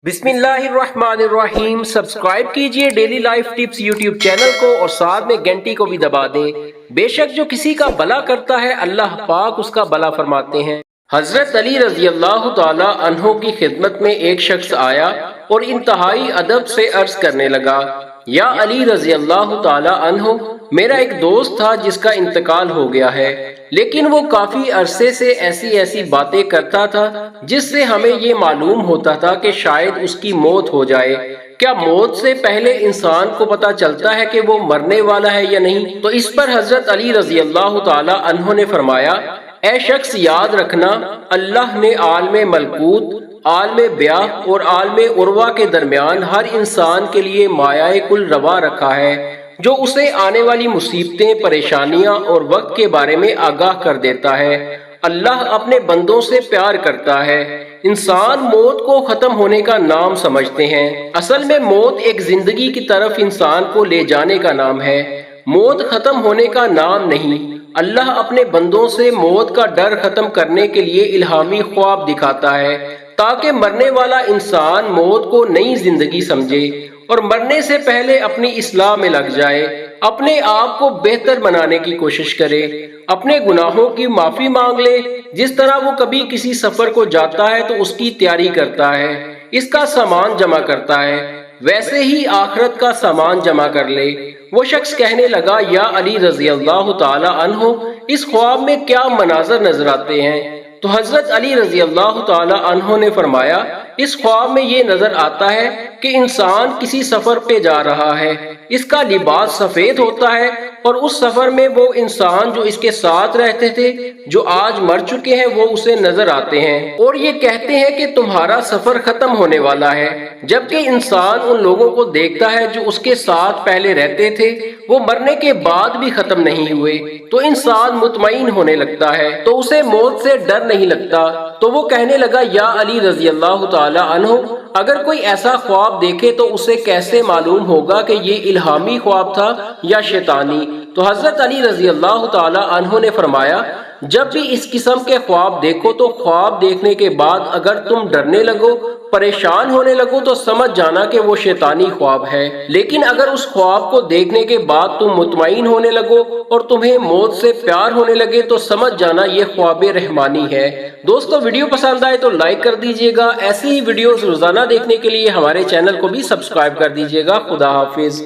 بسم اللہ الرحمن الرحیم۔ سبسکرائب کیجئے daily life tips YouTube channel کو اور ساتھ میں گھنٹی کو بھی دبا دیں۔ بے شک جو کسی کا بھلا کرتا ہے اللہ پاک اس کا بھلا فرماتے ہیں۔ حضرت علی رضی اللہ تعالی عنہ کی خدمت میں ایک شخص آیا اور انتہائی ادب سے عرض کرنے لگا، یا علی رضی اللہ تعالی عنہ، میرا ایک دوست تھا جس کا انتقال ہو گیا ہے، لیکن وہ کافی عرصے سے ایسی باتیں کرتا تھا جس سے ہمیں یہ معلوم ہوتا تھا کہ شاید اس کی موت ہو جائے۔ کیا موت سے پہلے انسان کو پتہ چلتا ہے کہ وہ مرنے والا ہے یا نہیں؟ تو اس پر حضرت علی رضی اللہ تعالی عنہ نے فرمایا، اے شخص یاد رکھنا، اللہ نے عالم ملکوت، عالم بیاہ اور عالم عروا کے درمیان ہر انسان کے لیے مایہ کل روا رکھا ہے، جو اسے آنے والی مصیبتیں، پریشانیاں اور وقت کے بارے میں آگاہ کر دیتا ہے۔ اللہ اپنے بندوں سے پیار کرتا ہے۔ انسان موت کو ختم ہونے کا نام سمجھتے ہیں، اصل میں موت ایک زندگی کی طرف انسان کو لے جانے کا نام ہے، موت ختم ہونے کا نام نہیں۔ اللہ اپنے بندوں سے موت کا ڈر ختم کرنے کے لیے الہامی خواب دکھاتا ہے تاکہ مرنے والا انسان موت کو نئی زندگی سمجھے اور مرنے سے پہلے اپنی اصلاح میں لگ جائے، اپنے آپ کو بہتر بنانے کی کوشش کرے، اپنے گناہوں کی معافی مانگ لے۔ جس طرح وہ کبھی کسی سفر کو جاتا ہے تو اس کی تیاری کرتا ہے، اس کا سامان جمع کرتا ہے، ویسے ہی آخرت کا سامان جمع کر لے۔ وہ شخص کہنے لگا، یا علی رضی اللہ تعالی عنہ، اس خواب میں کیا مناظر نظر آتے ہیں؟ تو حضرت علی رضی اللہ تعالی عنہ نے فرمایا، اس خواب میں یہ نظر آتا ہے کہ انسان کسی سفر پہ جا رہا ہے، اس کا لباس سفید ہوتا ہے اور اس سفر میں وہ انسان جو اس کے ساتھ رہتے تھے، جو آج مر چکے ہیں، وہ اسے نظر آتے ہیں اور یہ کہتے ہیں کہ تمہارا سفر ختم ہونے والا ہے، جبکہ انسان ان لوگوں کو دیکھتا ہے جو اس کے ساتھ پہلے رہتے تھے، وہ مرنے کے بعد بھی ختم نہیں ہوئے، تو انسان مطمئن ہونے لگتا ہے، تو اسے موت سے ڈر نہیں لگتا۔ تو وہ کہنے لگا، یا علی رضی اللہ تعالی عنہ، اگر کوئی ایسا خواب دیکھے تو اسے کیسے معلوم ہوگا کہ یہ الہامی خواب تھا یا شیطانی؟ تو حضرت علی رضی اللہ تعالی عنہ نے فرمایا، جب بھی اس قسم کے خواب دیکھو تو خواب دیکھنے کے بعد اگر تم ڈرنے لگو، پریشان ہونے لگو، تو سمجھ جانا کہ وہ شیطانی خواب ہے، لیکن اگر اس خواب کو دیکھنے کے بعد تم مطمئن ہونے لگو اور تمہیں موت سے پیار ہونے لگے تو سمجھ جانا یہ خواب رحمانی ہے۔ دوستو، ویڈیو پسند آئے تو لائک کر دیجئے گا، ایسی ہی ویڈیوز روزانہ دیکھنے کے لیے ہمارے چینل کو بھی سبسکرائب کر دیجئے گا۔ خدا حافظ۔